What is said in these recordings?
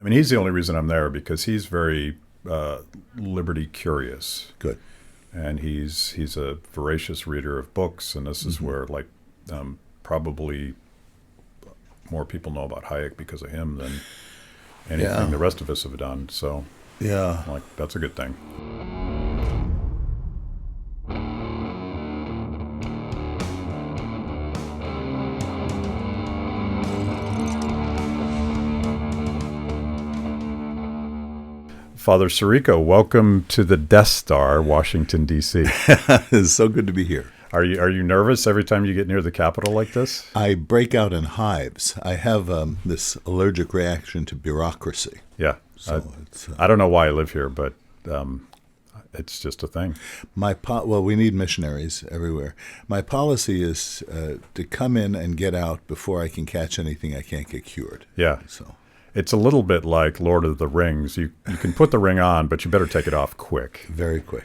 I mean, he's the only reason I'm there because he's very liberty curious, Good. and he's a voracious reader of books, and this is where probably more people know about Hayek because of him than anything the rest of us have done. So Yeah. that's a good thing. Father Sirico, welcome to the Death Star, Washington, D.C. It's so good to be here. Are you nervous every time you get near the Capitol like this? I break out in hives. I have this allergic reaction to bureaucracy. Yeah. So I don't know why I live here, but it's just a thing. Well, we need missionaries everywhere. My policy is to come in and get out before I can catch anything I can't get cured. Yeah. So it's a little bit like Lord of the Rings. You can put the ring on, but you better take it off quick. very quick.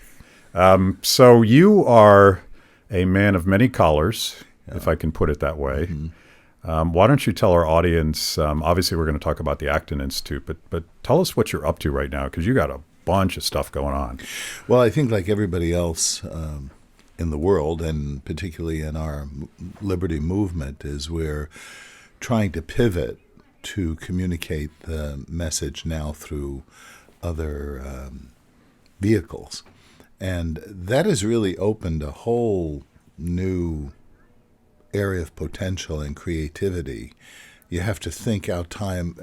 So you are a man of many collars, if I can put it that way. Mm-hmm. Why don't you tell our audience, obviously we're going to talk about the Acton Institute, but tell us what you're up to right now, because you got a bunch of stuff going on. Well, I think like everybody else in the world, and particularly in our liberty movement, is we're trying to pivot to communicate the message now through other vehicles. And that has really opened a whole new area of potential and creativity. You have to think outside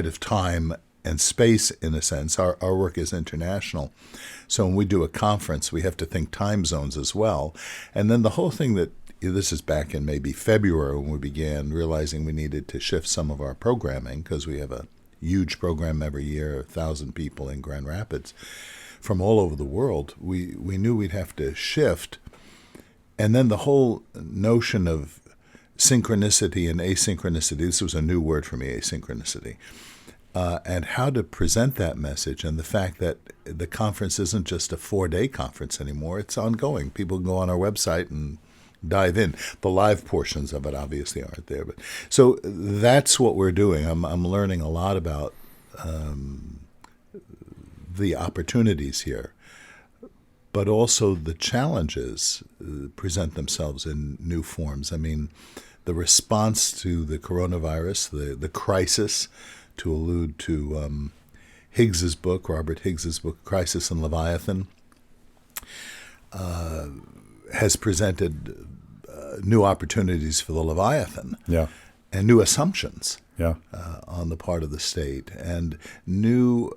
of time and space, in a sense. Our work is international. So when we do a conference, we have to think time zones as well. And then the whole thing this is back in maybe February when we began realizing we needed to shift some of our programming, because we have a huge program every year, 1,000 people in Grand Rapids from all over the world. We knew we'd have to shift. And then the whole notion of synchronicity and asynchronicity, this was a new word for me, asynchronicity, and how to present that message, and the fact that the conference isn't just a 4-day conference anymore, it's ongoing. People can go on our website and dive in. The live portions of it obviously aren't there, but so that's what we're doing. I'm learning a lot about the opportunities here, but also the challenges present themselves in new forms. I mean, the response to the coronavirus, the crisis, to allude to Higgs's book, Robert Higgs's book, Crisis and Leviathan, has presented new opportunities for the Leviathan, and new assumptions, on the part of the state, and new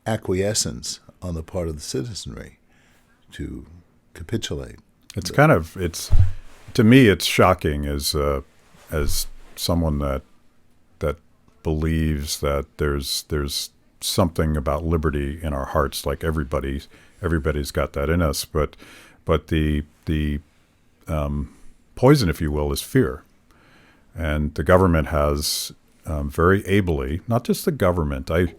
acquiescence on the part of the citizenry to capitulate. It's to me, it's shocking as someone that believes that there's something about liberty in our hearts, like everybody's got that in us, but the poison, if you will, is fear. And the government has very ably, not just the government, I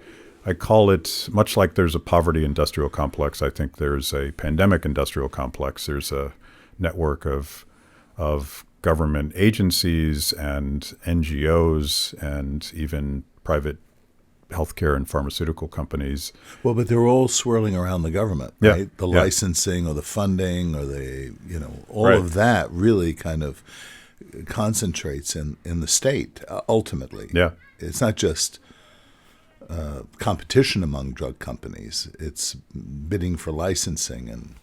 call it, much like there's a poverty industrial complex, I think there's a pandemic industrial complex. There's a network of government agencies and NGOs and even private healthcare and pharmaceutical companies. Well, but they're all swirling around the government, right? The licensing or the funding or all of that really kind of concentrates in the state, ultimately. Yeah. It's not just competition among drug companies. It's bidding for licensing and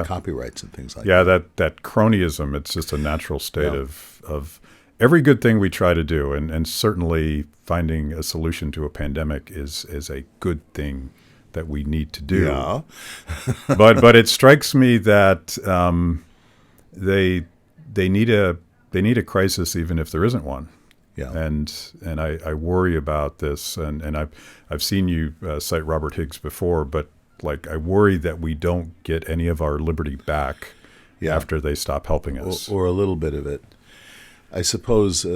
copyrights and things like that. Yeah, that cronyism, it's just a natural state of every good thing we try to do, and certainly finding a solution to a pandemic is a good thing that we need to do. Yeah. but it strikes me that they need a crisis even if there isn't one. Yeah. And I worry about this, and I've seen you cite Robert Higgs before, but I worry that we don't get any of our liberty back after they stop helping us. Or a little bit of it. I suppose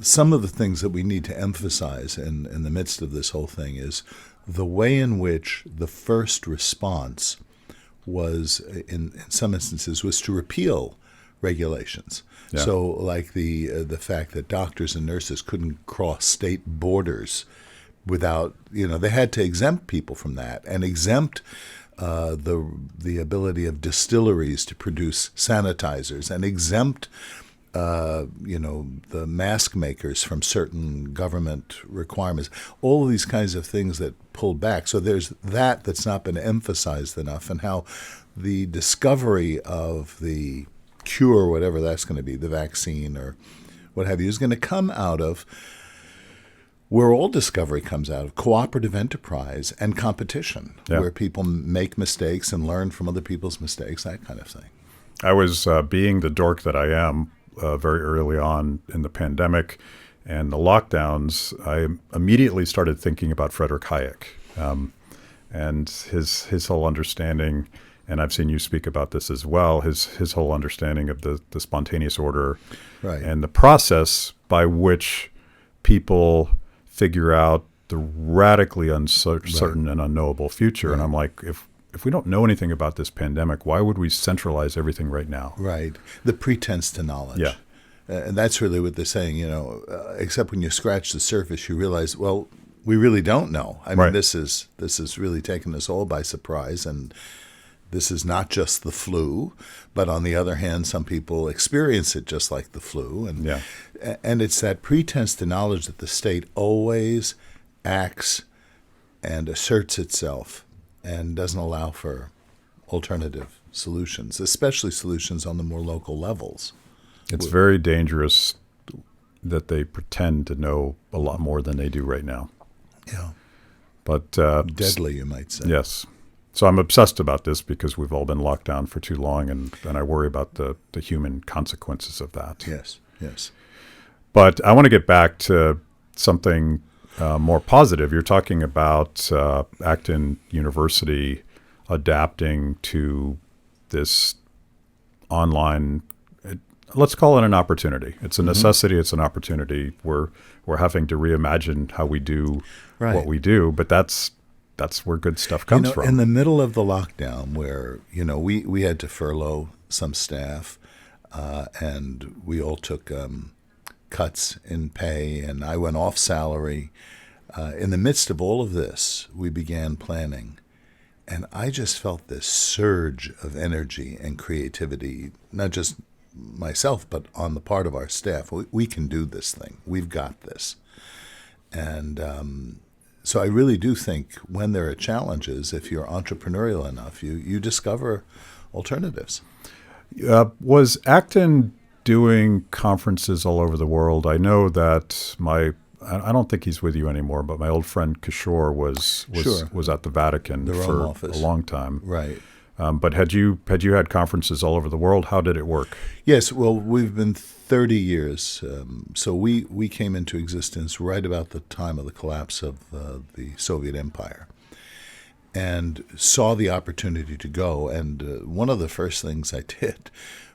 some of the things that we need to emphasize in the midst of this whole thing is the way in which the first response was, in some instances, was to repeal regulations. So like the fact that doctors and nurses couldn't cross state borders without, they had to exempt people from that and exempt the ability of distilleries to produce sanitizers and exempt the mask makers from certain government requirements, all of these kinds of things that pulled back. So there's that's not been emphasized enough, and how the discovery of the cure, whatever that's going to be, the vaccine or what have you, is going to come out of where all discovery comes out of cooperative enterprise and competition, where people make mistakes and learn from other people's mistakes, that kind of thing. I was being the dork that I am very early on in the pandemic and the lockdowns. I immediately started thinking about Frederick Hayek and his whole understanding, and I've seen you speak about this as well, his whole understanding of the spontaneous order, right, and the process by which people figure out the radically uncertain and unknowable future. And I'm like, if we don't know anything about this pandemic, why would we centralize everything right now? Right. The pretense to knowledge. Yeah. And that's really what they're saying, except when you scratch the surface, you realize, well, we really don't know. I mean, this is really taken us all by surprise, and this is not just the flu, but on the other hand, some people experience it just like the flu. And it's that pretense to knowledge that the state always acts and asserts itself and doesn't allow for alternative solutions, especially solutions on the more local levels. It's very dangerous that they pretend to know a lot more than they do right now. Yeah. But deadly, you might say. Yes. So I'm obsessed about this because we've all been locked down for too long, and I worry about the human consequences of that. Yes, yes. But I want to get back to something more positive. You're talking about Acton University adapting to this online, let's call it an opportunity. It's a necessity. It's an opportunity. We're having to reimagine how we do what we do, but that's where good stuff comes from. In the middle of the lockdown, where we had to furlough some staff, and we all took cuts in pay, and I went off salary. In the midst of all of this, we began planning, and I just felt this surge of energy and creativity, not just myself, but on the part of our staff. We can do this thing. We've got this. And so I really do think when there are challenges, if you're entrepreneurial enough, you discover alternatives. Was Acton doing conferences all over the world? I know that I don't think he's with you anymore, but my old friend Kishore was at the Vatican for a long time. Right. But had you had conferences all over the world? How did it work? Yes, well, we've been 30 years. So we came into existence right about the time of the collapse of the Soviet Empire, and saw the opportunity to go. And one of the first things I did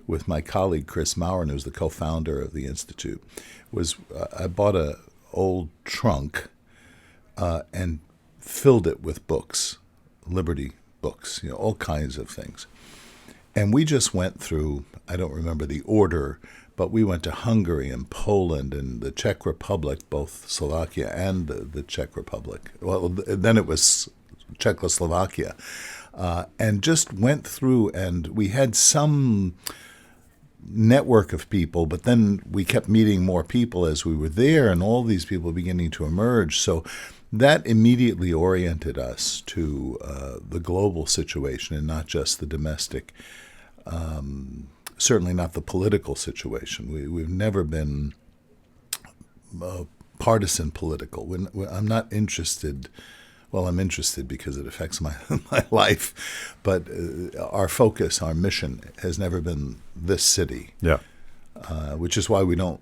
with my colleague Chris Maurin, who's the co-founder of the Institute, was I bought an old trunk and filled it with books, Liberty books, all kinds of things. And we just went through, I don't remember the order, but we went to Hungary and Poland and the Czech Republic, both Slovakia and the Czech Republic. Well, then it was Czechoslovakia. And just went through, and we had some network of people, but then we kept meeting more people as we were there, and all these people beginning to emerge. So that immediately oriented us to the global situation and not just the domestic, certainly not the political situation. We've never been partisan political. I'm not interested. Well, I'm interested because it affects my life, but our focus, our mission has never been this city, which is why we don't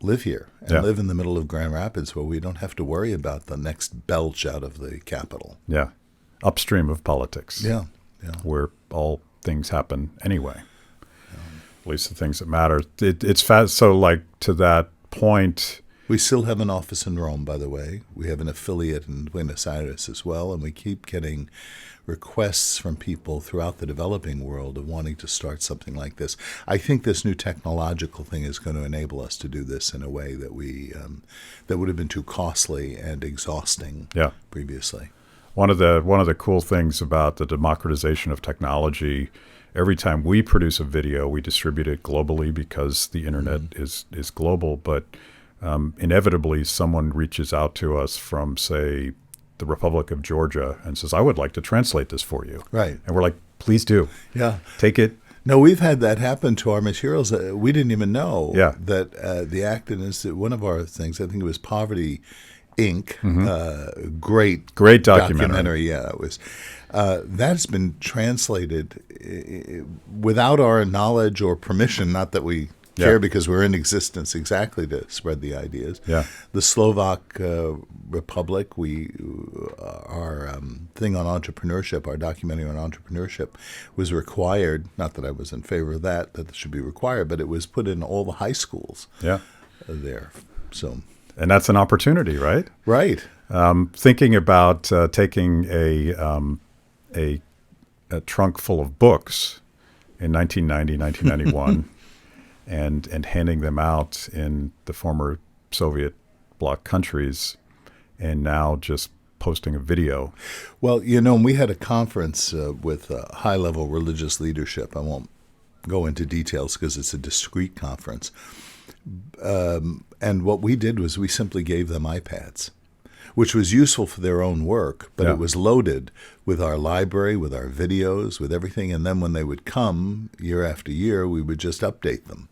live here and live in the middle of Grand Rapids, where we don't have to worry about the next belch out of the capital. Yeah, upstream of politics. Yeah. Where all things happen anyway, at least the things that matter. It's fast. So, like, to that point, We still have an office in Rome, by the way. We have an affiliate in Buenos Aires as well, and we keep getting requests from people throughout the developing world of wanting to start something like this. I think this new technological thing is going to enable us to do this in a way that that would have been too costly and exhausting previously. One of the cool things about the democratization of technology, every time we produce a video, we distribute it globally because the internet is global. But inevitably, someone reaches out to us from, say, the Republic of Georgia and says, I would like to translate this for you. Right. And we're like, please do. Yeah. Take it. No, we've had that happen to our materials. We didn't even know that the Acton Institute, one of our things, I think it was Poverty Inc., great documentary. Yeah, it was. That's been translated without our knowledge or permission, not that we care because we're in existence exactly to spread the ideas. Yeah. The Slovak Republic, our thing on entrepreneurship, our documentary on entrepreneurship was required, not that I was in favor of that it should be required, but it was put in all the high schools there. So, and that's an opportunity, right? Right. Thinking about taking a trunk full of books in 1990, 1991 and handing them out in the former Soviet bloc countries, and now just posting a video. Well, we had a conference with high-level religious leadership. I won't go into details because it's a discrete conference. And what we did was we simply gave them iPads, which was useful for their own work, but it was loaded with our library, with our videos, with everything. And then when they would come year after year, we would just update them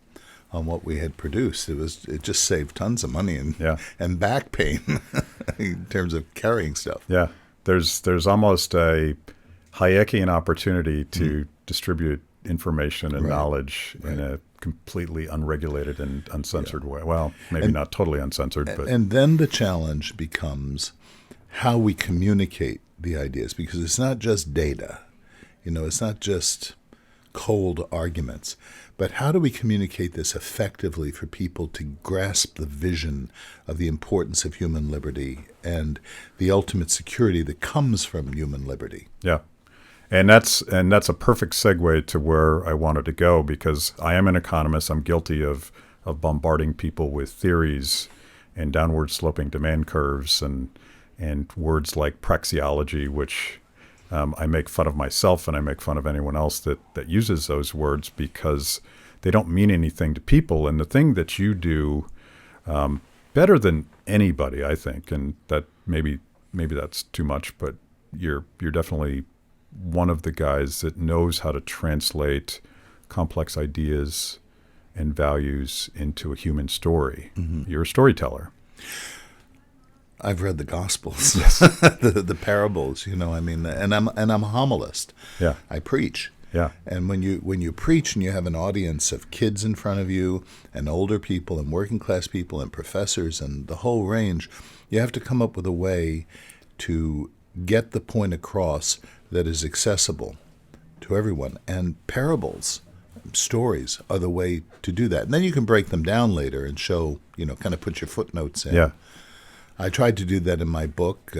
on what we had produced. It just saved tons of money and back pain in terms of carrying stuff. Yeah, there's almost a Hayekian opportunity to distribute information and knowledge in a completely unregulated and uncensored way. Well, maybe not totally uncensored, but and then the challenge becomes how we communicate the ideas, because it's not just data, it's not just cold arguments, but how do we communicate this effectively for people to grasp the vision of the importance of human liberty and the ultimate security that comes from human liberty? Yeah. And that's a perfect segue to where I wanted to go, because I am an economist. I'm guilty of bombarding people with theories and downward sloping demand curves and words like praxeology, which I make fun of myself and I make fun of anyone else that uses those words because they don't mean anything to people. And the thing that you do better than anybody, I think, and that maybe that's too much, but you're definitely one of the guys that knows how to translate complex ideas and values into a human story. Mm-hmm. You're a storyteller. I've read the Gospels, the parables, and I'm a homilist. Yeah, I preach. Yeah, and when you preach and you have an audience of kids in front of you and older people and working class people and professors and the whole range, you have to come up with a way to get the point across that is accessible to everyone. And parables, stories, are the way to do that. And then you can break them down later and show, kind of put your footnotes in. Yeah. I tried to do that in my book,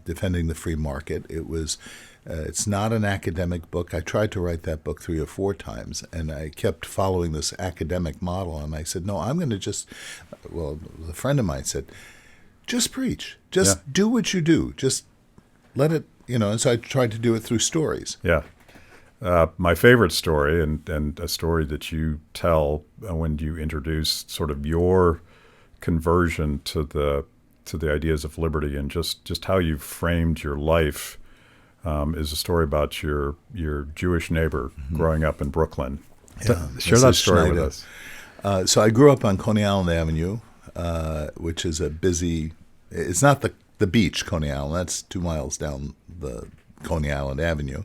Defending the Free Market. It's not an academic book. I tried to write that book 3 or 4 times, and I kept following this academic model. And I said, no, I'm going to a friend of mine said, just preach. Just do what you do. Just let it, and so I tried to do it through stories. Yeah. My favorite story, and a story that you tell when you introduce sort of your conversion to the ideas of liberty and just how you framed your life, is a story about your Jewish neighbor growing up in Brooklyn. Yeah, share that story with us. So I grew up on Coney Island Avenue, which is a busy. It's not the beach, Coney Island. That's 2 miles down the Coney Island Avenue.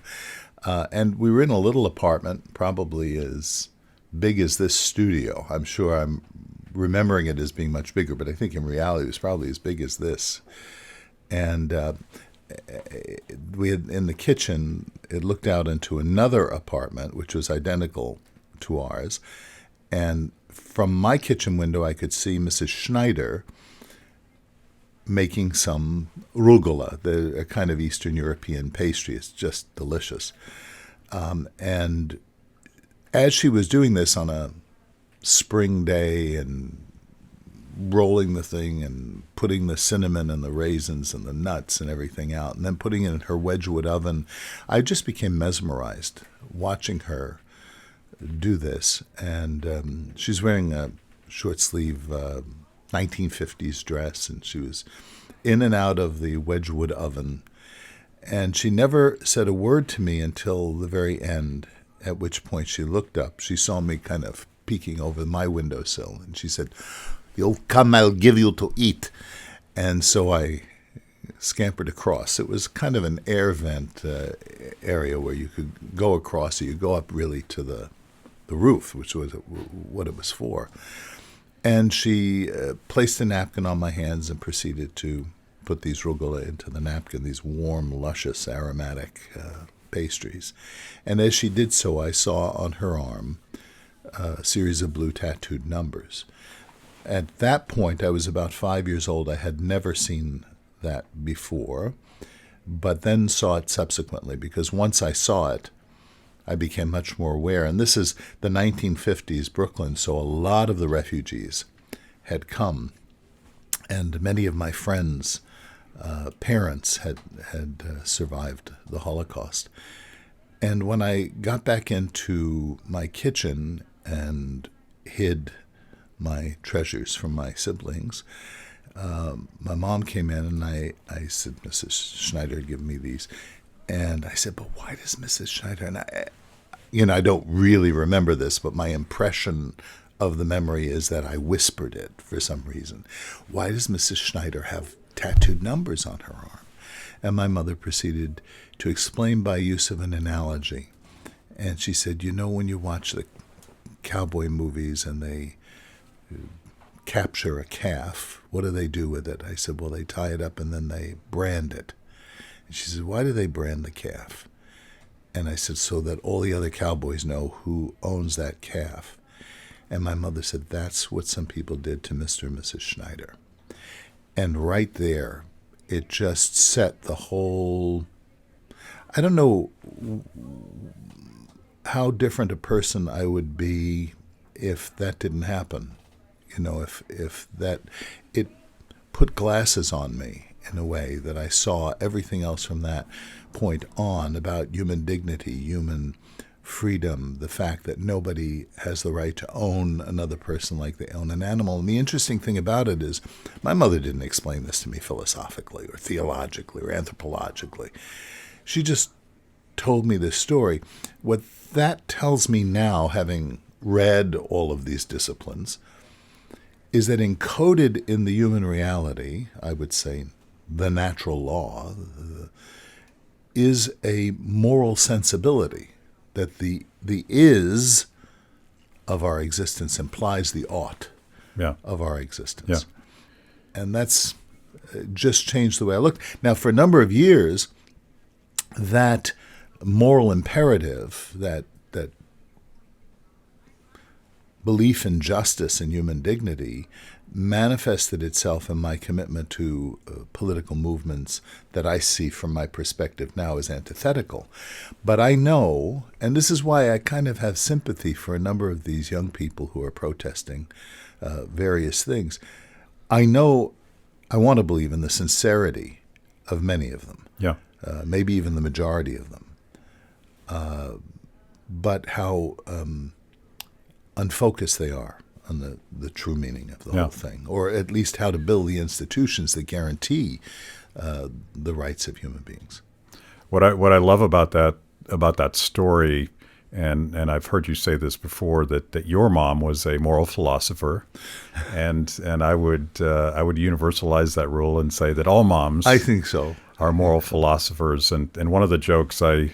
And we were in a little apartment, probably as big as this studio. I'm sure I'm remembering it as being much bigger, but I think in reality it was probably as big as this. And we had, in the kitchen, it looked out into another apartment, which was identical to ours. And from my kitchen window, I could see Mrs. Schneider making some rucola, a kind of Eastern European pastry. It's just delicious. And as she was doing this on a spring day and rolling the thing and putting the cinnamon and the raisins and the nuts and everything out and then putting it in her Wedgwood oven, I just became mesmerized watching her do this. And she's wearing a short-sleeve 1950s dress, and she was in and out of the Wedgwood oven. And she never said a word to me until the very end, at which point she looked up. She saw me kind of peeking over my windowsill, and she said, "You'll come, I'll give you to eat." And so I scampered across. It was kind of an air vent area where you could go across, or you go up really to the roof, which was what it was for. And she placed a napkin on my hands and proceeded to put these rucola into the napkin, these warm, luscious, aromatic pastries. And as she did so, I saw on her arm a series of blue tattooed numbers. At that point, I was about 5 years old. I had never seen that before, but then saw it subsequently, because once I saw it, I became much more aware. And this is the 1950s Brooklyn, so a lot of the refugees had come, and many of my friends' parents had survived the Holocaust. And when I got back into my kitchen and hid my treasures from my siblings, my mom came in, and I said, Mrs. Schneider had given me these. And I said, "But why does Mrs. Schneider," and I don't really remember this, but my impression of the memory is that I whispered it for some reason. "Why does Mrs. Schneider have tattooed numbers on her arm?" And my mother proceeded to explain by use of an analogy. And she said, when you watch the cowboy movies and they capture a calf, what do they do with it? I said, "Well, they tie it up and then they brand it." And she said, "Why do they brand the calf?" And I said, "So that all the other cowboys know who owns that calf." And my mother said, "That's what some people did to Mr. and Mrs. Schneider." And right there, it just set the whole... I don't know how different a person I would be if that didn't happen. If that... It put glasses on me in a way that I saw everything else from that point on about human dignity, human freedom, the fact that nobody has the right to own another person like they own an animal. And the interesting thing about it is my mother didn't explain this to me philosophically or theologically or anthropologically. She just told me this story. What that tells me now, having read all of these disciplines, is that encoded in the human reality, I would say the natural law, is a moral sensibility, that the is of our existence implies the ought of our existence. Yeah. And that's just changed the way I looked. Now, for a number of years, that moral imperative, that belief in justice and human dignity, manifested itself in my commitment to political movements that I see from my perspective now as antithetical. But I know, and this is why I kind of have sympathy for a number of these young people who are protesting various things. I know, I want to believe in the sincerity of many of them, maybe even the majority of them, but how unfocused they are on the true meaning of the whole thing, or at least how to build the institutions that guarantee the rights of human beings. What I love about that story, and I've heard you say this before, that your mom was a moral philosopher, and I would universalize that rule and say that all moms, I think so, are moral philosophers. And one of the jokes a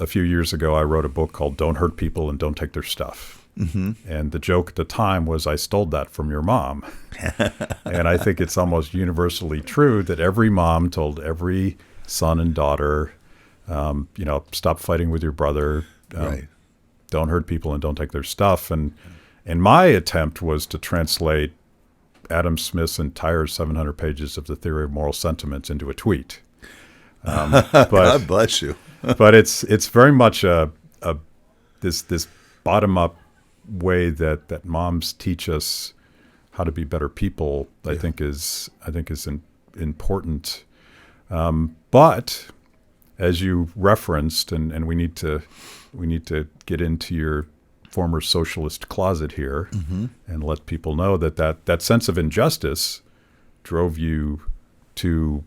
few years ago, I wrote a book called "Don't Hurt People and Don't Take Their Stuff." Mm-hmm. And the joke at the time was, I stole that from your mom. And I think it's almost universally true that every mom told every son and daughter, stop fighting with your brother, right. Don't hurt people and don't take their stuff. And And my attempt was to translate Adam Smith's entire 700 pages of the theory of moral sentiments into a tweet. But God bless you. but it's very much this bottom up way that moms teach us how to be better people. I think is important. But as you referenced, and we need to get into your former socialist closet here and let people know that sense of injustice drove you to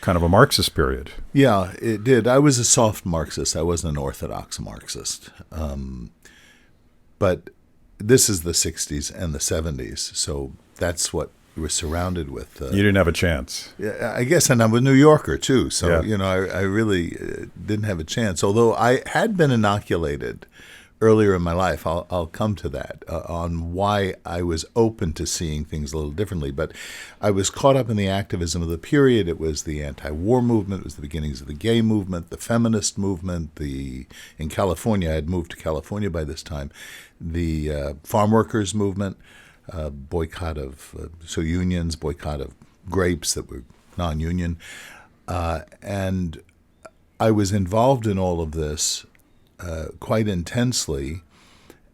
kind of a Marxist period. Yeah, it did. I was a soft Marxist. I wasn't an orthodox Marxist. But this is the 60s and the 70s, so that's what we were surrounded with. You didn't have a chance. I guess, and I'm a New Yorker, too, so, Yeah. I really didn't have a chance. Although I had been inoculated earlier in my life, I'll come to that, on why I was open to seeing things a little differently. But I was caught up in the activism of the period. It was the anti-war movement. It was the beginnings of the gay movement, the feminist movement. In California, I had moved to California by this time, the farm workers movement, boycott of unions, boycott of grapes that were non-union. And I was involved in all of this quite intensely.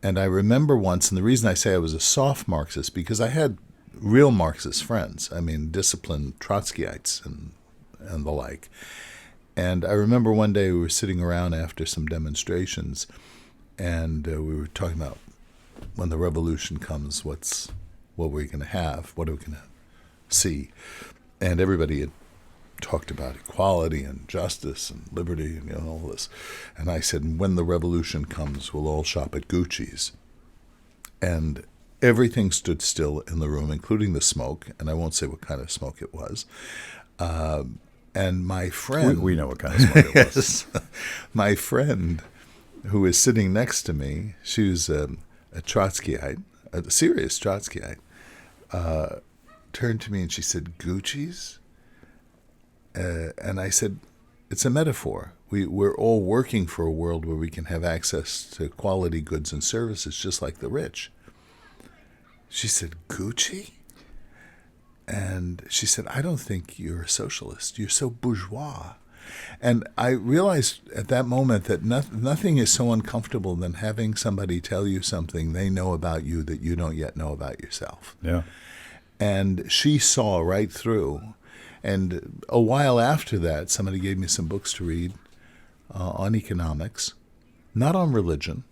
And I remember once, and the reason I say I was a soft Marxist, because I had real Marxist friends. I mean, disciplined Trotskyites and the like. And I remember one day we were sitting around after some demonstrations, and we were talking about when the revolution comes, what we're going to have, what are we going to see. And everybody had talked about equality and justice and liberty and all this. And I said, when the revolution comes, we'll all shop at Gucci's. And everything stood still in the room, including the smoke, and I won't say what kind of smoke it was. And my friend... We know what kind of smoke it was. My friend, who was sitting next to me, she was a Trotskyite, a serious Trotskyite, turned to me and she said, Gucci's? And I said, it's a metaphor. We're all working for a world where we can have access to quality goods and services just like the rich. She said, Gucci? And she said, I don't think you're a socialist. You're so bourgeois. And I realized at that moment that nothing is so uncomfortable than having somebody tell you something they know about you that you don't yet know about yourself. Yeah. And she saw right through. And a while after that, somebody gave me some books to read on economics, not on religion,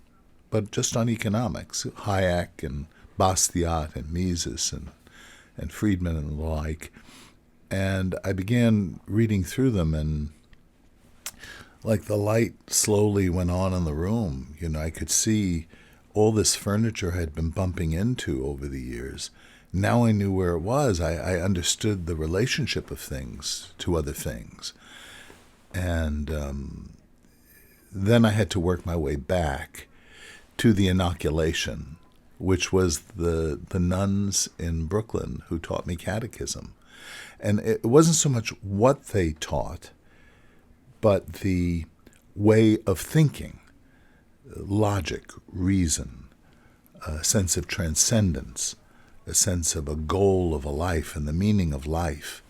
but just on economics. Hayek and Bastiat and Mises and Friedman and the like. And I began reading through them, and like the light slowly went on in the room. I could see all this furniture I had been bumping into over the years. Now I knew where it was. I understood the relationship of things to other things. And then I had to work my way back to the inoculation, which was the nuns in Brooklyn who taught me catechism. And it wasn't so much what they taught, but the way of thinking, logic, reason, a sense of transcendence, a sense of a goal of a life and the meaning of life.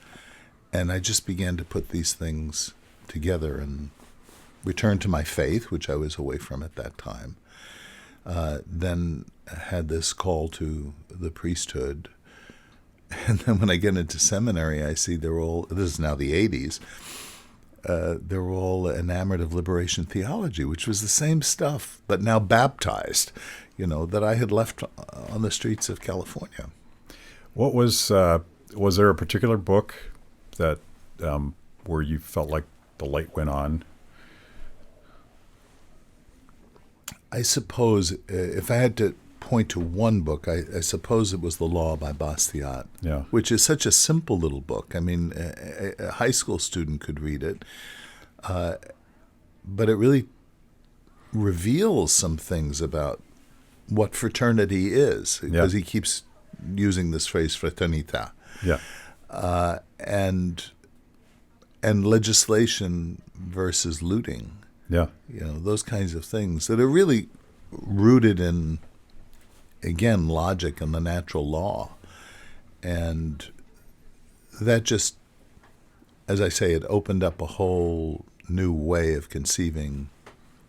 And I just began to put these things together and returned to my faith, which I was away from at that time. Then had this call to the priesthood. And then when I get into seminary, I see they're all, this is now the 80s, they're all enamored of liberation theology, which was the same stuff, but now baptized, that I had left on the streets of California. What was there a particular book that where you felt like the light went on? I suppose if I had to point to one book, I suppose it was The Law by Bastiat, Yeah. which is such a simple little book. I mean, a high school student could read it, but it really reveals some things about what fraternity is, because he keeps using this phrase fraternita. Yeah. And legislation versus looting. Yeah. Those kinds of things that are really rooted in again, logic and the natural law. And that just, as I say, it opened up a whole new way of conceiving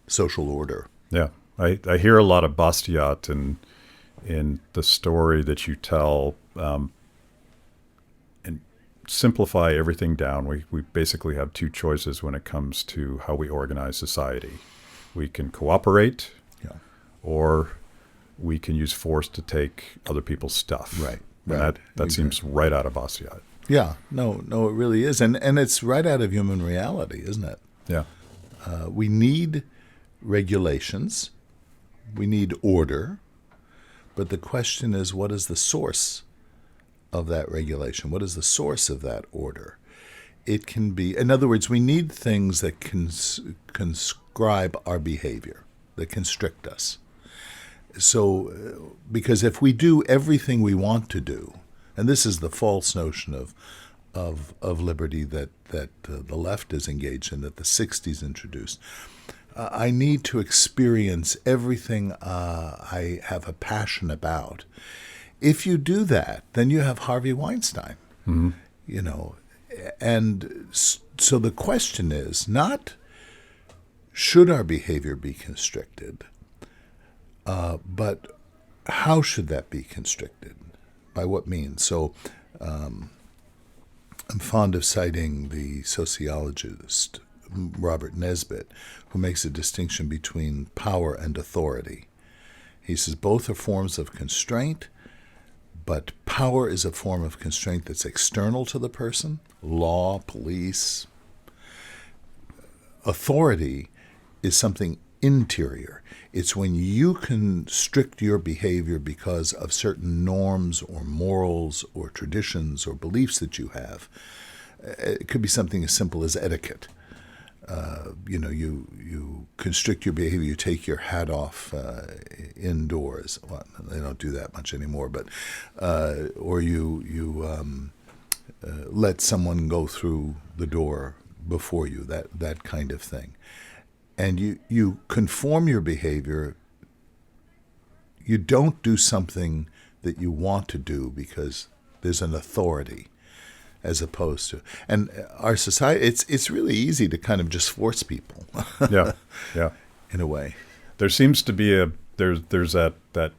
social order. Yeah. I hear a lot of Bastiat in the story that you tell, and simplify everything down. We basically have two choices when it comes to how we organize society. We can cooperate, or we can use force to take other people's stuff. Right. And that seems right out of Bastiat. Yeah. No, it really is. And it's right out of human reality, isn't it? Yeah. We need regulations. We need order. But the question is, what is the source of that regulation? What is the source of that order? It can be, in other words, we need things that conscribe our behavior, that constrict us. So, because if we do everything we want to do, and this is the false notion of liberty that the left is engaged in, that the 60s introduced, I need to experience everything I have a passion about. If you do that, then you have Harvey Weinstein, you know. And so the question is not, should our behavior be constricted, but how should that be constricted? By what means? So I'm fond of citing the sociologist Robert Nesbitt, who makes a distinction between power and authority. He says both are forms of constraint, but power is a form of constraint that's external to the person, law, police. Authority is something interior. It's when you constrict your behavior because of certain norms or morals or traditions or beliefs that you have. It could be something as simple as etiquette. You constrict your behavior. You take your hat off indoors. Well, they don't do that much anymore, but or you let someone go through the door before you. That kind of thing, and you conform your behavior. You don't do something that you want to do because there's an authority. As opposed to, and our society, it's really easy to kind of just force people. Yeah. In a way, there seems to be there's that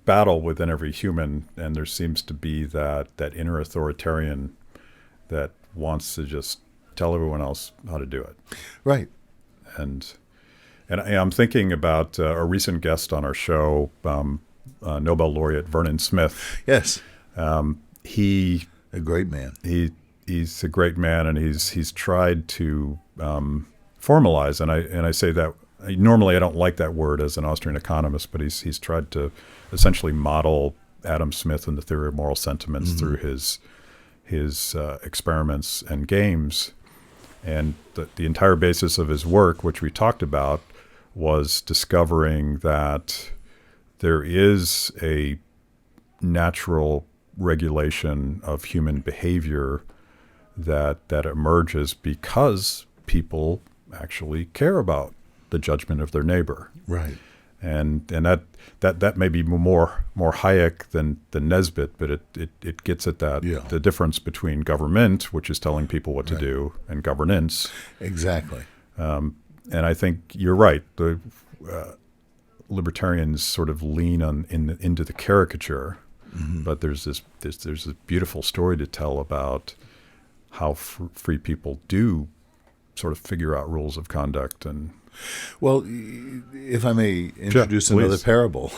battle within every human, and there seems to be that inner authoritarian that wants to just tell everyone else how to do it. Right. And I'm thinking about a recent guest on our show, Nobel laureate Vernon Smith. Yes. He. A great man. He's a great man, and he's tried to formalize, and I say that normally I don't like that word as an Austrian economist, but he's tried to essentially model Adam Smith and the theory of moral sentiments through his experiments and games, and the entire basis of his work, which we talked about, was discovering that there is a natural regulation of human behavior that emerges because people actually care about the judgment of their neighbor. Right. And that may be more Hayek than Nesbitt, but it gets at that the difference between government, which is telling people what to do, and governance. Exactly. And I think you're right. The libertarians sort of lean into the caricature. But there's this beautiful story to tell about how free people do sort of figure out rules of conduct. And well, if I may introduce another parable.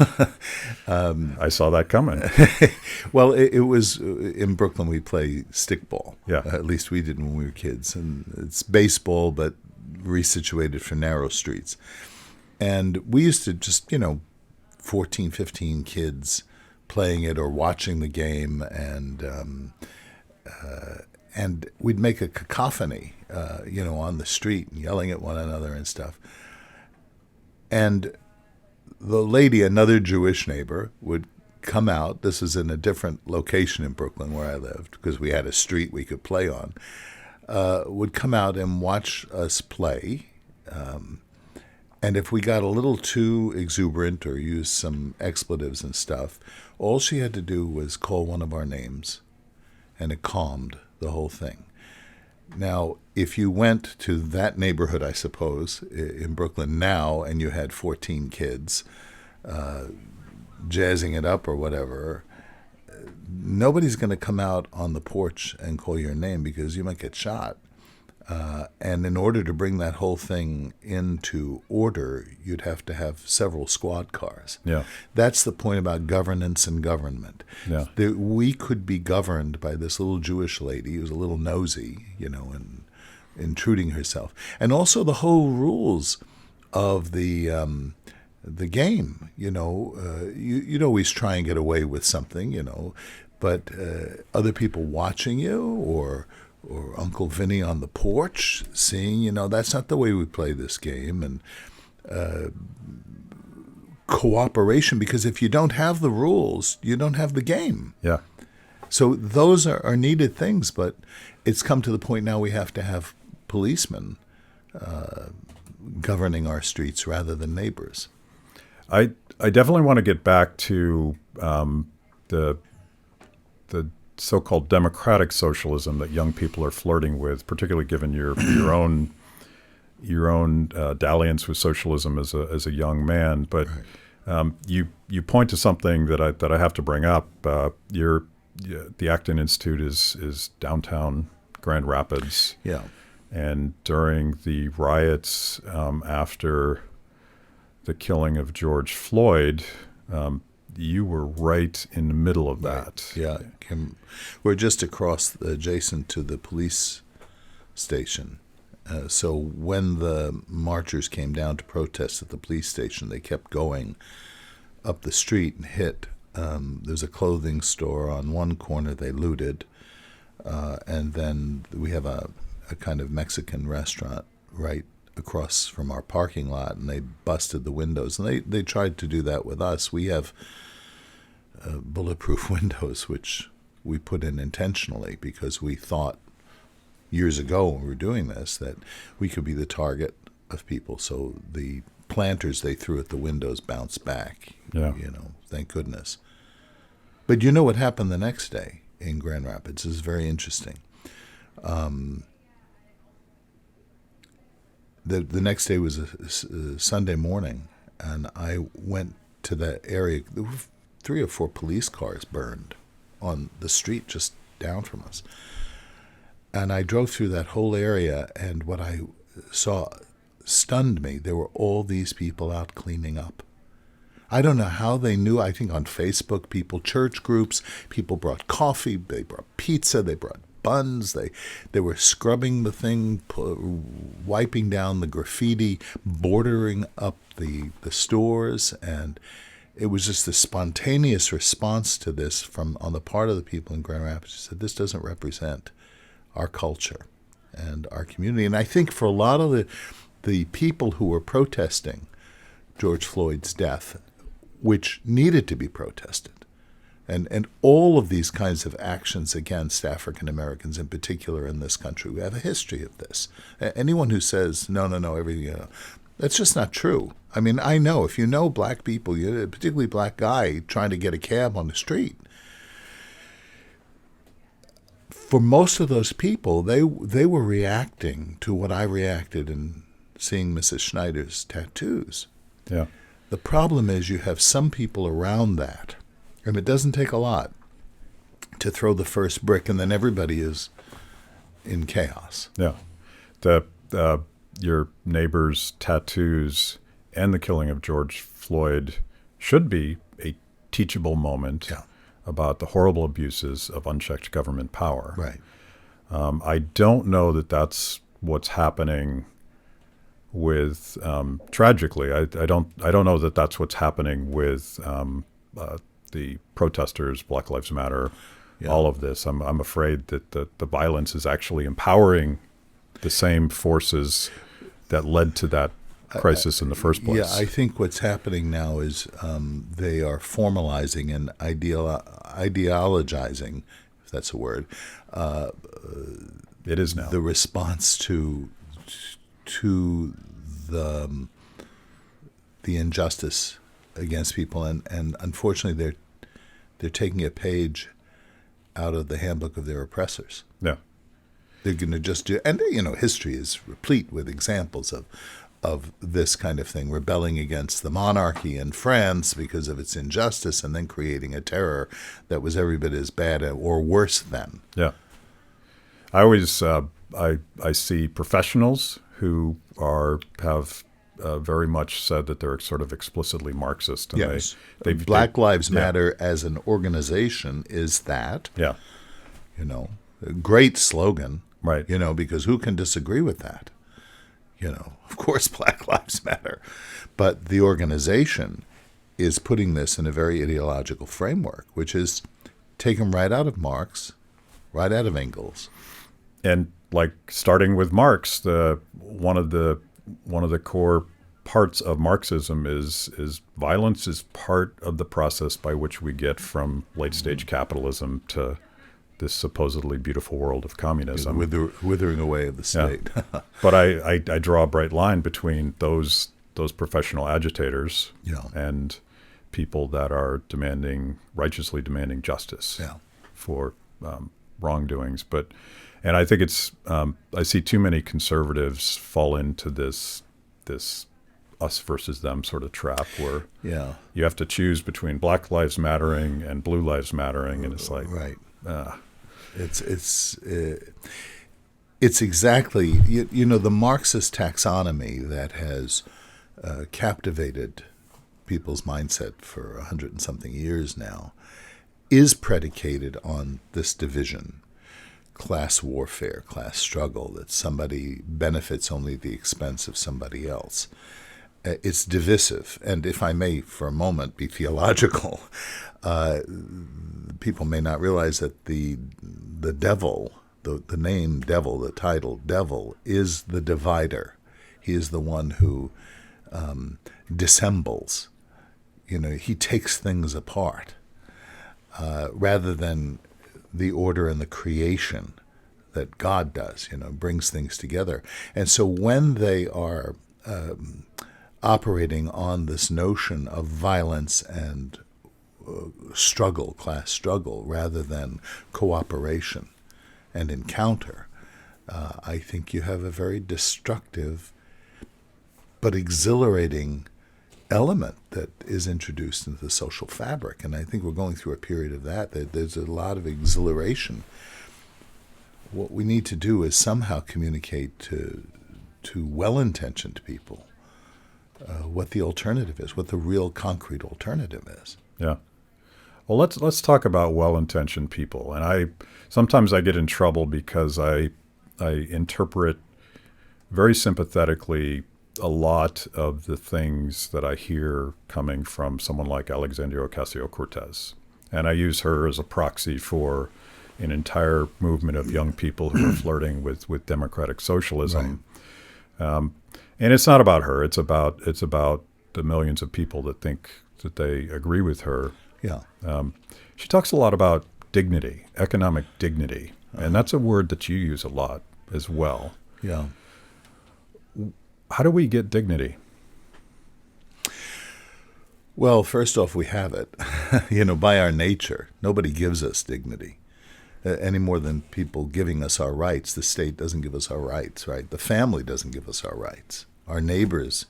I saw that coming. Well, it was in Brooklyn we play stickball. Yeah. At least we did when we were kids. And it's baseball, but resituated for narrow streets. And we used to just, 14, 15 kids playing it or watching the game, and we'd make a cacophony, on the street and yelling at one another and stuff. And the lady, another Jewish neighbor, would come out. This is in a different location in Brooklyn where I lived because we had a street we could play on. Would come out and watch us play, And if we got a little too exuberant or used some expletives and stuff, all she had to do was call one of our names, and it calmed the whole thing. Now, if you went to that neighborhood, I suppose, in Brooklyn now, and you had 14 kids jazzing it up or whatever, nobody's going to come out on the porch and call your name because you might get shot. And in order to bring that whole thing into order, you'd have to have several squad cars. Yeah. That's the point about governance and government. Yeah. We could be governed by this little Jewish lady who's a little nosy, and intruding herself. And also the whole rules of the game. You'd always try and get away with something, but other people watching you or Uncle Vinny on the porch seeing, that's not the way we play this game. And cooperation, because if you don't have the rules, you don't have the game. Yeah. So those are needed things, but it's come to the point now we have to have policemen governing our streets rather than neighbors. I definitely want to get back to the so-called democratic socialism that young people are flirting with, particularly given your own dalliance with socialism as a young man. But Right. You point to something that I have to bring up. The Acton Institute is downtown Grand Rapids. Yeah. And during the riots after the killing of George Floyd, you were right in the middle of that. Yeah. We're just adjacent to the police station. So when the marchers came down to protest at the police station, they kept going up the street and hit. There's a clothing store on one corner they looted, and then we have a kind of Mexican restaurant right across from our parking lot, and they busted the windows. And they tried to do that with us. We have bulletproof windows, which we put in intentionally because we thought years ago when we were doing this that we could be the target of people. So the planters they threw at the windows bounced back. Yeah. Thank goodness. But you know what happened the next day in Grand Rapids is very interesting. The next day was a Sunday morning, and I went to that area. There were 3 or 4 police cars burned on the street just down from us. And I drove through that whole area, and what I saw stunned me. There were all these people out cleaning up. I don't know how they knew. I think on Facebook, church groups, people brought coffee, they brought pizza, they brought buns. They were scrubbing the thing, wiping down the graffiti, bordering up the stores, and it was just a spontaneous response to this on the part of the people in Grand Rapids who said, this doesn't represent our culture and our community. And I think for a lot of the people who were protesting George Floyd's death, which needed to be protested, and all of these kinds of actions against African Americans in particular in this country, we have a history of this. Anyone who says, no, everything, that's just not true. I mean, I know, if you know black people, a particularly black guy trying to get a cab on the street, for most of those people, they were reacting to what I reacted in seeing Mrs. Schneider's tattoos. Yeah. The problem is you have some people around that, and it doesn't take a lot to throw the first brick, and then everybody is in chaos. Yeah. Your neighbor's tattoos and the killing of George Floyd should be a teachable moment about the horrible abuses of unchecked government power. Right. I don't know that that's what's happening with, tragically, I don't know that that's what's happening with the protesters, Black Lives Matter, all of this. I'm afraid that the violence is actually empowering the same forces that led to that crisis in the first place. Yeah, I think what's happening now is they are formalizing and ideologizing, if that's a word. It is now. The response to the the injustice against people, and unfortunately they're taking a page out of the handbook of their oppressors. Yeah. They're going to just do, and history is replete with examples of this kind of thing, rebelling against the monarchy in France because of its injustice, and then creating a terror that was every bit as bad or worse than. Yeah. I always I see professionals who have very much said that they're sort of explicitly Marxist. And yes. Black Lives Matter as an organization is that. Yeah. A great slogan. Right. Because who can disagree with that? Of course Black Lives Matter. But the organization is putting this in a very ideological framework, which is taken right out of Marx, right out of Engels. And like starting with Marx, one of the core parts of Marxism is violence is part of the process by which we get from late stage capitalism to this supposedly beautiful world of communism. Withering away of the state. Yeah. But I draw a bright line between those professional agitators and people that are righteously demanding justice for wrongdoings. And I think I see too many conservatives fall into this us versus them sort of trap where you have to choose between Black Lives Mattering and Blue Lives Mattering, and it's like right. It's exactly the Marxist taxonomy that has captivated people's mindset for 100 and something years now is predicated on this division. Class warfare, class struggle, that somebody benefits only at the expense of somebody else. It's divisive. And if I may, for a moment, be theological, people may not realize that the devil, the name devil, the title devil, is the divider. He is the one who dissembles. He takes things apart rather than the order and the creation that God does, brings things together. And so when they are operating on this notion of violence and struggle, class struggle, rather than cooperation and encounter, I think you have a very destructive but exhilarating element that is introduced into the social fabric. And I think we're going through a period of that. There's a lot of exhilaration. What we need to do is somehow communicate to well-intentioned people what the alternative is, what the real concrete alternative is. Yeah. Well, let's talk about well-intentioned people. And sometimes I get in trouble because I interpret very sympathetically a lot of the things that I hear coming from someone like Alexandra Ocasio-Cortez. And I use her as a proxy for an entire movement of young people who are flirting with democratic socialism. Right. And it's not about her. It's about the millions of people that think that they agree with her. Yeah. She talks a lot about dignity, economic dignity. And that's a word that you use a lot as well. Yeah. How do we get dignity? Well, first off, we have it. By our nature, nobody gives us dignity any more than people giving us our rights. The state doesn't give us our rights, right? The family doesn't give us our rights. Our neighbors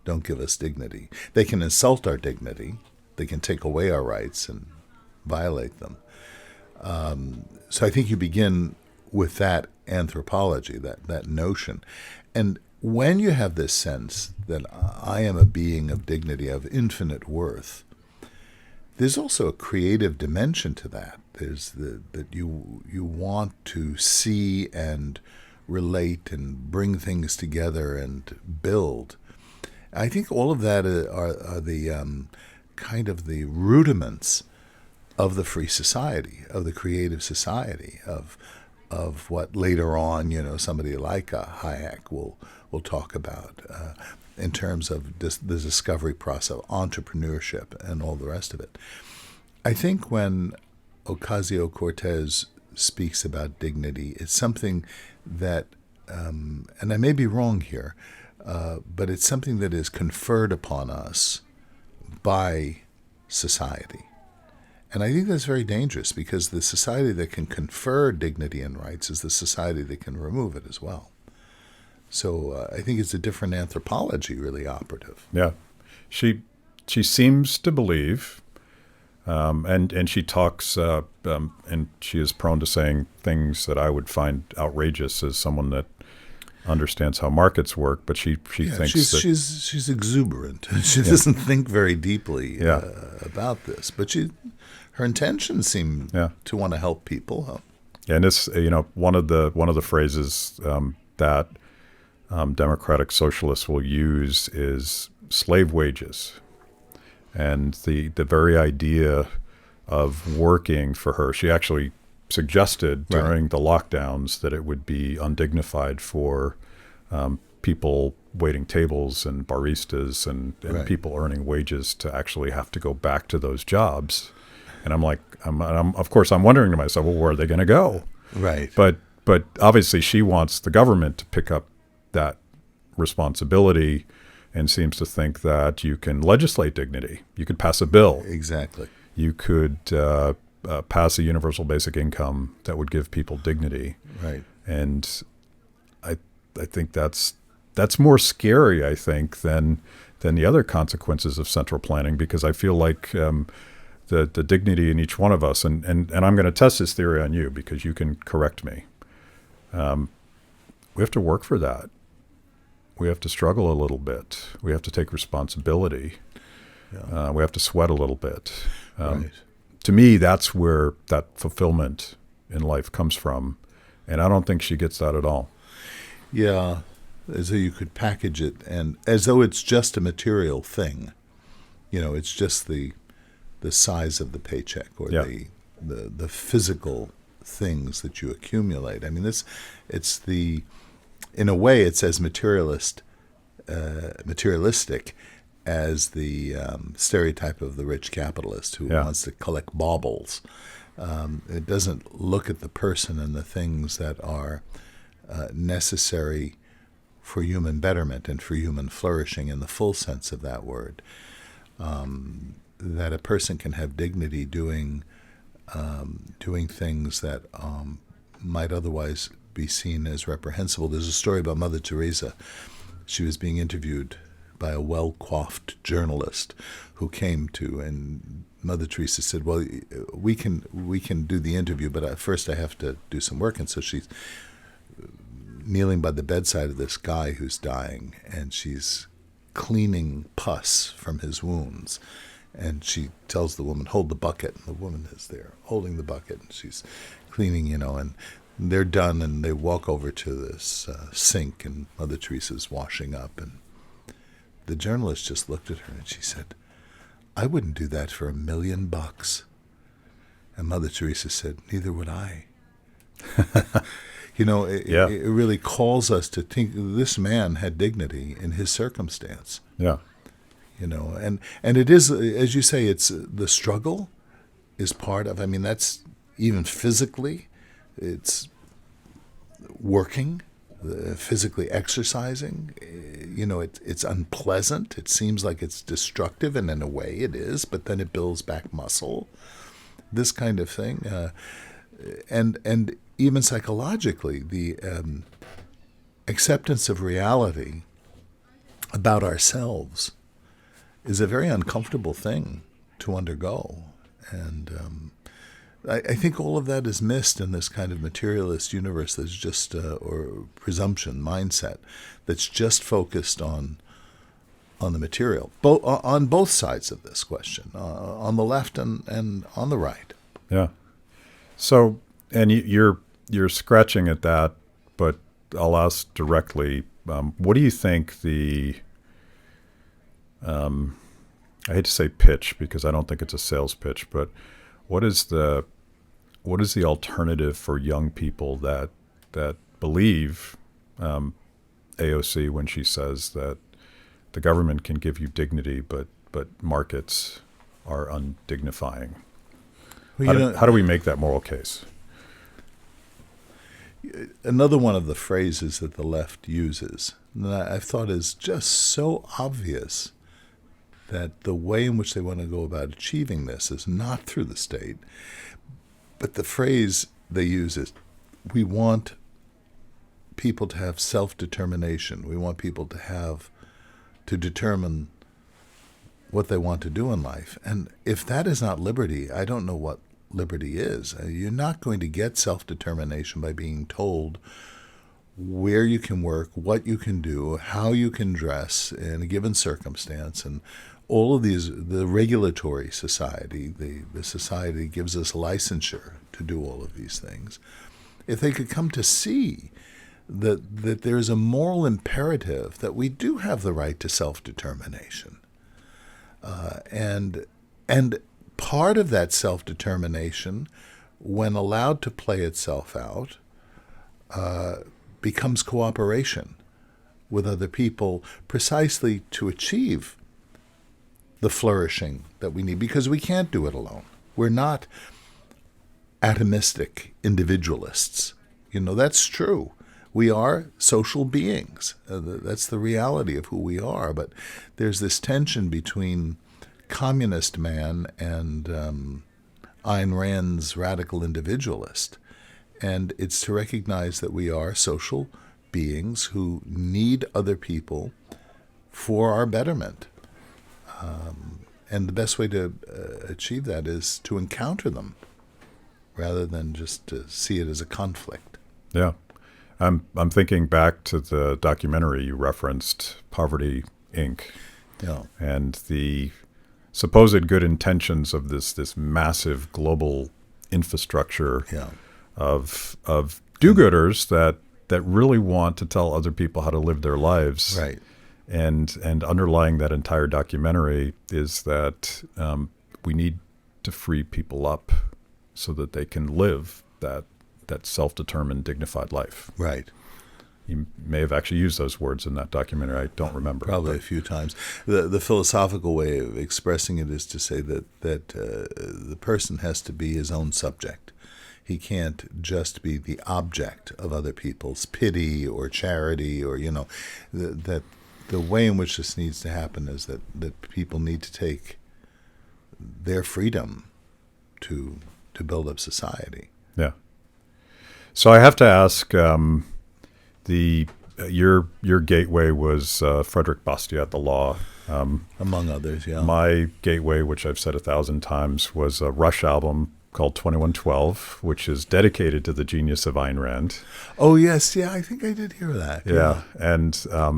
don't give us dignity. They can insult our dignity. They can take away our rights and violate them. So I think you begin with that anthropology, that notion. And when you have this sense that I am a being of dignity, of infinite worth, there's also a creative dimension to that. There's that you want to see and relate and bring things together and build. I think all of that are the kind of the rudiments of the free society, of the creative society, of what later on, somebody like Hayek will talk about in terms of the discovery process, entrepreneurship, and all the rest of it. I think when Ocasio-Cortez speaks about dignity, it's something that, and I may be wrong here, but it's something that is conferred upon us by society. And I think that's very dangerous, because the society that can confer dignity and rights is the society that can remove it as well. So I think it's a different anthropology really operative. Yeah. She seems to believe, and she talks, and she is prone to saying things that I would find outrageous as someone that understands how markets work, but she thinks she's exuberant. She doesn't think very deeply about this, but her intentions seem to want to help people. And it's one of the phrases that democratic socialists will use is slave wages, and the very idea of working for her. She actually suggested during the lockdowns that it would be undignified for people waiting tables and baristas and people earning wages to actually have to go back to those jobs. And I'm like, of course, I'm wondering to myself, well, where are they going to go? Right. But obviously she wants the government to pick up that responsibility, and seems to think that you can legislate dignity. You could pass a bill. Exactly. You could pass a universal basic income that would give people dignity. Right. And I think that's more scary, I think, than the other consequences of central planning, because I feel like the dignity in each one of us, and I'm going to test this theory on you because you can correct me. We have to work for that. We have to struggle a little bit. We have to take responsibility. Yeah. We have to sweat a little bit. Right. To me, that's where that fulfillment in life comes from, and I don't think she gets that at all. Yeah, as though you could package it, and as though it's just a material thing. It's just the size of the paycheck, or the physical things that you accumulate. I mean, in a way, it's as materialistic as the stereotype of the rich capitalist who wants to collect baubles. It doesn't look at the person and the things that are necessary for human betterment and for human flourishing in the full sense of that word. That a person can have dignity doing things that might otherwise be seen as reprehensible. There's a story about Mother Teresa. She was being interviewed by a well-coiffed journalist who came to, and Mother Teresa said, well, we can do the interview, but first I have to do some work. And so she's kneeling by the bedside of this guy who's dying, and she's cleaning pus from his wounds. And she tells the woman, hold the bucket. And the woman is there holding the bucket, and she's cleaning, and they're done, and they walk over to this sink, and Mother Teresa's washing up. And the journalist just looked at her, and she said, I wouldn't do that for $1 million. And Mother Teresa said, neither would I. It really calls us to think this man had dignity in his circumstance. Yeah. And it is, as you say, it's the struggle is part of, that's even physically, it's working, physically exercising. It's unpleasant. It seems like it's destructive, and in a way it is, but then it builds back muscle, this kind of thing. And even psychologically, the acceptance of reality about ourselves is a very uncomfortable thing to undergo. And I think all of that is missed in this kind of materialist universe that's just, or presumption mindset, that's just focused on the material, on both sides of this question, on the left and on the right. Yeah. So, and you're scratching at that, but I'll ask directly, what do you think I hate to say pitch because I don't think it's a sales pitch, but what is the alternative for young people that believe AOC when she says that the government can give you dignity, but markets are undignifying? Well, how do we make that moral case? another one of the phrases that the left uses, that I've thought is just so obvious, that the way in which they want to go about achieving this is not through the state, but the phrase they use is, we want people to have self-determination. We want people to determine what they want to do in life. And if that is not liberty, I don't know what liberty is. You're not going to get self-determination by being told where you can work, what you can do, how you can dress in a given circumstance, and all of these. The regulatory society, the society gives us licensure to do all of these things. If they could come to see that there's a moral imperative that we do have the right to self-determination, and part of that self-determination, when allowed to play itself out, becomes cooperation with other people, precisely to achieve the flourishing that we need, because we can't do it alone. We're not atomistic individualists. That's true. We are social beings. That's the reality of who we are. But there's this tension between communist man and Ayn Rand's radical individualist. And it's to recognize that we are social beings who need other people for our betterment. And the best way to achieve that is to encounter them rather than just to see it as a conflict. Yeah. I'm thinking back to the documentary you referenced, Poverty, Inc., Yeah. and the supposed good intentions of this massive global infrastructure Yeah. of do-gooders that really want to tell other people how to live their lives. Right. And underlying that entire documentary is that we need to free people up so that they can live that self-determined, dignified life. Right. You may have actually used those words in that documentary. I don't remember. Probably a few times. The philosophical way of expressing it is to say that the person has to be his own subject. He can't just be the object of other people's pity or charity, or that the way in which this needs to happen is that people need to take their freedom to build up society. Yeah. So I have to ask, your gateway was Frederick Bastiat, the law. Among others, yeah. My gateway, which I've said 1,000 times, was a Rush album called 2112, which is dedicated to the genius of Ayn Rand. Oh, yes. Yeah, I think I did hear that. Yeah. And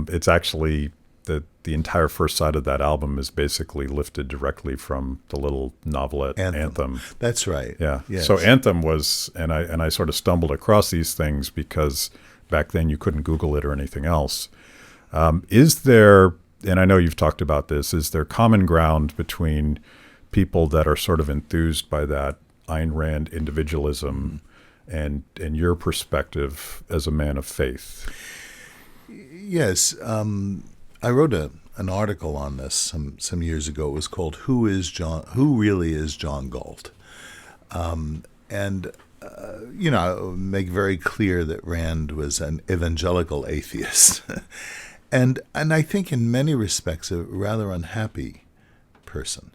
it's actually the entire first side of that album is basically lifted directly from the little novelette Anthem. That's right. Yeah. Yes. So Anthem was, and I sort of stumbled across these things because back then you couldn't Google it or anything else. Is there, and I know you've talked about this, is there common ground between people that are sort of enthused by that Ayn Rand individualism and your perspective as a man of faith? Yes. I wrote an article on this some years ago. It was called "Who Really Is John Galt?" Make very clear that Rand was an evangelical atheist, and I think in many respects a rather unhappy person.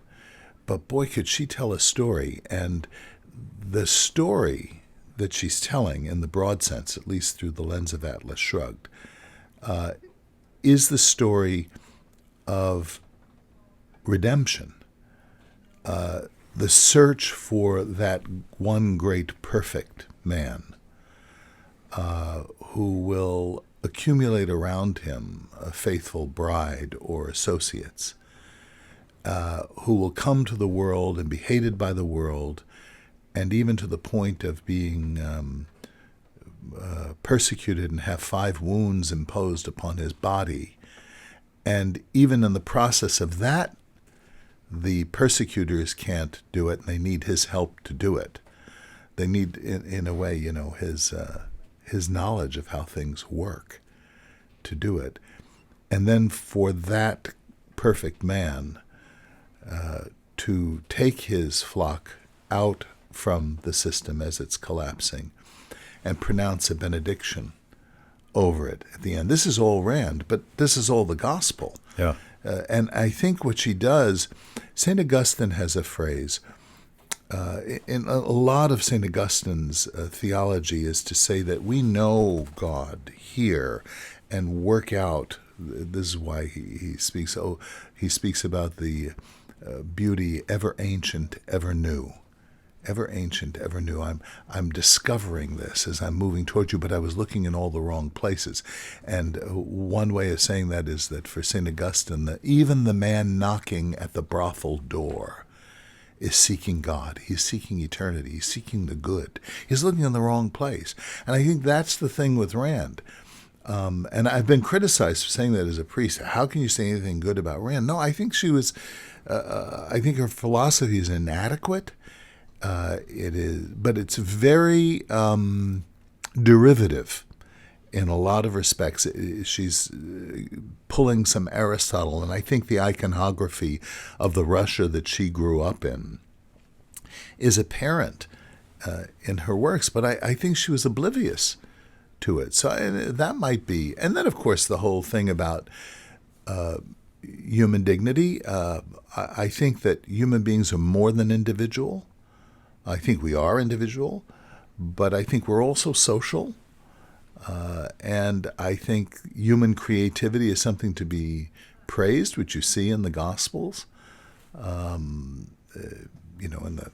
But boy, could she tell a story, and the story that she's telling, in the broad sense, at least through the lens of Atlas Shrugged, is the story of redemption, the search for that one great perfect man who will accumulate around him a faithful bride or associates, who will come to the world and be hated by the world, and even to the point of being persecuted and have 5 wounds imposed upon his body. And even in the process of that, the persecutors can't do it, and they need his help to do it. They need, in a way, his knowledge of how things work to do it. And then for that perfect man to take his flock out from the system as it's collapsing and pronounce a benediction over it at the end. This is all Rand, but this is all the gospel. Yeah. And I think what she does, St. Augustine has a phrase. In a lot of St. Augustine's theology is to say that we know God here and work out. This is why he speaks. He speaks about the beauty ever ancient, ever new. Ever ancient, ever new. I'm discovering this as I'm moving toward you, but I was looking in all the wrong places. And one way of saying that is that for St. Augustine, that even the man knocking at the brothel door is seeking God. He's seeking eternity. He's seeking the good. He's looking in the wrong place. And I think that's the thing with Rand. And I've been criticized for saying that as a priest. How can you say anything good about Rand? No, I think she was, I think her philosophy is inadequate. It is, but it's very derivative in a lot of respects. She's pulling some Aristotle, and I think the iconography of the Russia that she grew up in is apparent in her works, but I think she was oblivious to it. So that might be. And then, of course, the whole thing about human dignity. I think that human beings are more than individual. I think we are individual, but I think we're also social. And I think human creativity is something to be praised, which you see in the Gospels. In the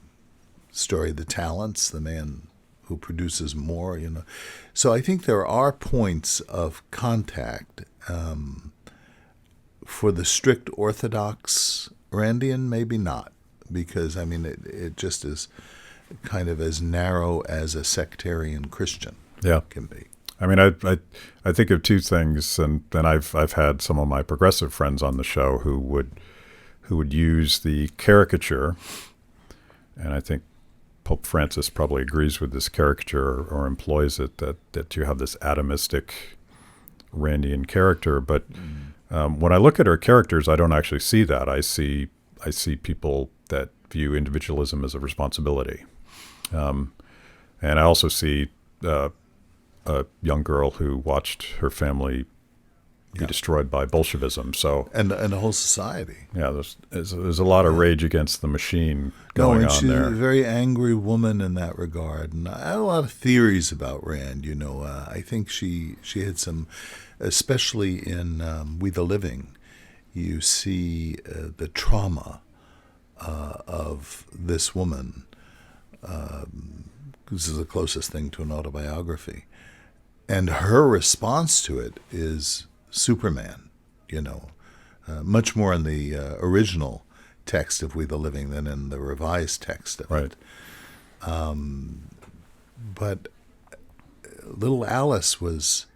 story of the talents, the man who produces more, So I think there are points of contact for the strict Orthodox Randian, maybe not, because, it just is kind of as narrow as a sectarian Christian can be. I think of two things, and then I've had some of my progressive friends on the show who would use the caricature, and I think Pope Francis probably agrees with this caricature or employs it, that you have this atomistic Randian character. But when I look at her characters, I don't actually see that. I see people that view individualism as a responsibility. And I also see a young girl who watched her family be destroyed by Bolshevism. So and the whole society. Yeah, there's a lot of rage against the machine going on she's there. A very angry woman in that regard. And I have a lot of theories about Rand. I think she had some, especially in We the Living, you see the trauma of this woman. This is the closest thing to an autobiography. And her response to it is Superman, much more in the original text of We the Living than in the revised text of it. But little Alice was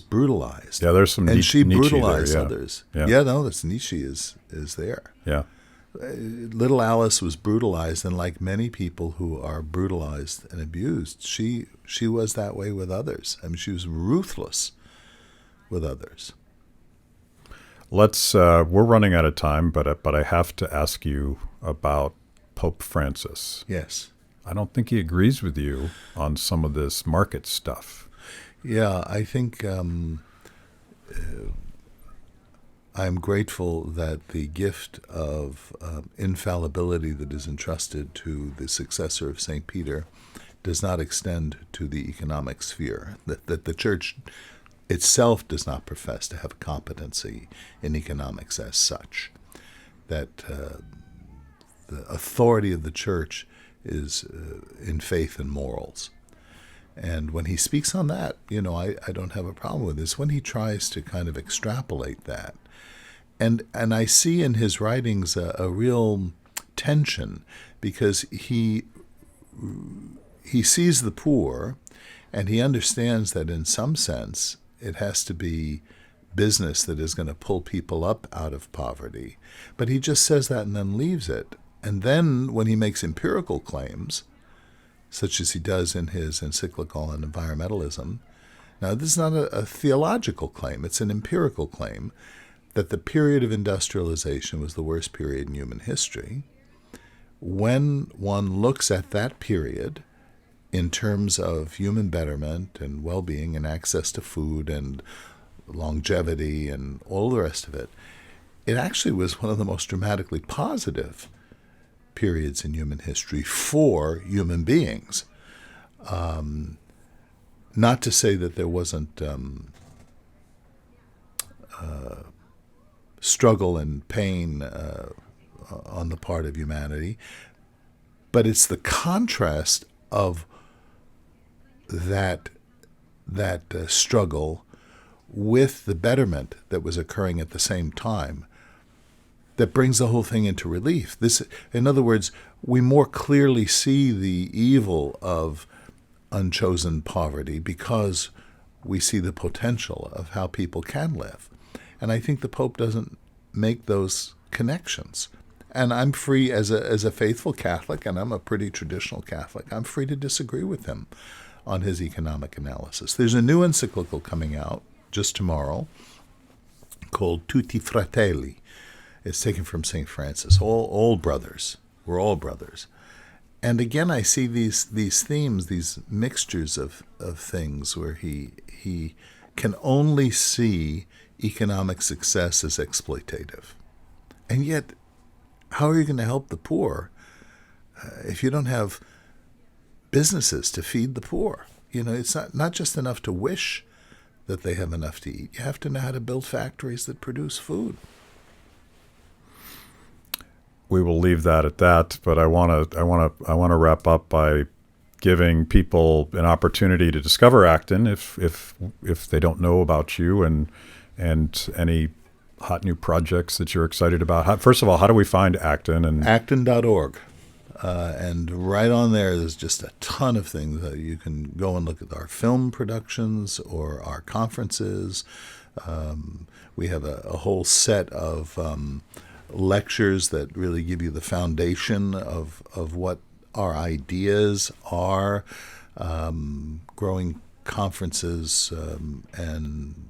brutalized. Yeah, there's some and she Nietzsche brutalized there, others. Yeah, this Nietzsche is there. Yeah. Little Alice was brutalized, and like many people who are brutalized and abused, she was that way with others. She was ruthless with others. We're running out of time, but I have to ask you about Pope Francis. Yes. I don't think he agrees with you on some of this market stuff. Yeah, I think I'm grateful that the gift of infallibility that is entrusted to the successor of St. Peter does not extend to the economic sphere, that the Church itself does not profess to have competency in economics as such, that the authority of the Church is in faith and morals. And when he speaks on that, I don't have a problem with this. When he tries to kind of extrapolate that, and I see in his writings a real tension, because he sees the poor, and he understands that in some sense it has to be business that is going to pull people up out of poverty. But he just says that and then leaves it. And then when he makes empirical claims, such as he does in his encyclical on environmentalism, now this is not a theological claim, it's an empirical claim, that the period of industrialization was the worst period in human history. When one looks at that period in terms of human betterment and well-being and access to food and longevity and all the rest of it, it actually was one of the most dramatically positive periods in human history for human beings. Not to say that there wasn't struggle and pain on the part of humanity, but it's the contrast of that struggle with the betterment that was occurring at the same time that brings the whole thing into relief. In other words, we more clearly see the evil of unchosen poverty because we see the potential of how people can live. And I think the Pope doesn't make those connections. And I'm free as a faithful Catholic, and I'm a pretty traditional Catholic, I'm free to disagree with him on his economic analysis. There's a new encyclical coming out just tomorrow called Tutti Fratelli. It's taken from St. Francis, all brothers. We're all brothers. And again, I see these themes, these mixtures of things where he can only see economic success as exploitative. And yet, how are you going to help the poor if you don't have businesses to feed the poor? It's not just enough to wish that they have enough to eat. You have to know how to build factories that produce food. We will leave that at that, but I want to wrap up by giving people an opportunity to discover Acton if they don't know about you and any hot new projects that you're excited about. First of all, how do we find Acton? And Acton.org. And right on there's just a ton of things that you can go and look at our film productions or our conferences. We have a whole set of lectures that really give you the foundation of what our ideas are, growing conferences, and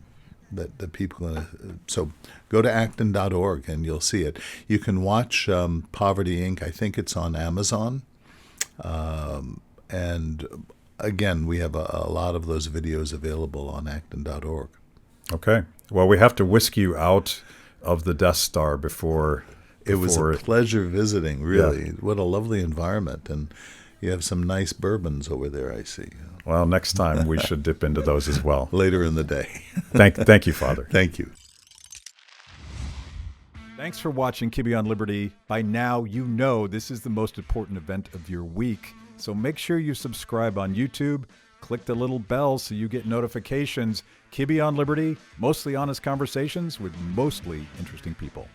that people are gonna. So go to Acton.org and you'll see it. You can watch Poverty Inc. I think it's on Amazon, and again, we have a lot of those videos available on Acton.org. Okay. Well, we have to whisk you out of the Death Star before it was a pleasure visiting, really. Yeah. What a lovely environment. And you have some nice bourbons over there, I see. Well, next time we should dip into those as well. Later in the day. Thank you, Father. Thank you. Thanks for watching Kibbe on Liberty. By now, you know this is the most important event of your week. So make sure you subscribe on YouTube. Click the little bell so you get notifications. Kibbe on Liberty, mostly honest conversations with mostly interesting people.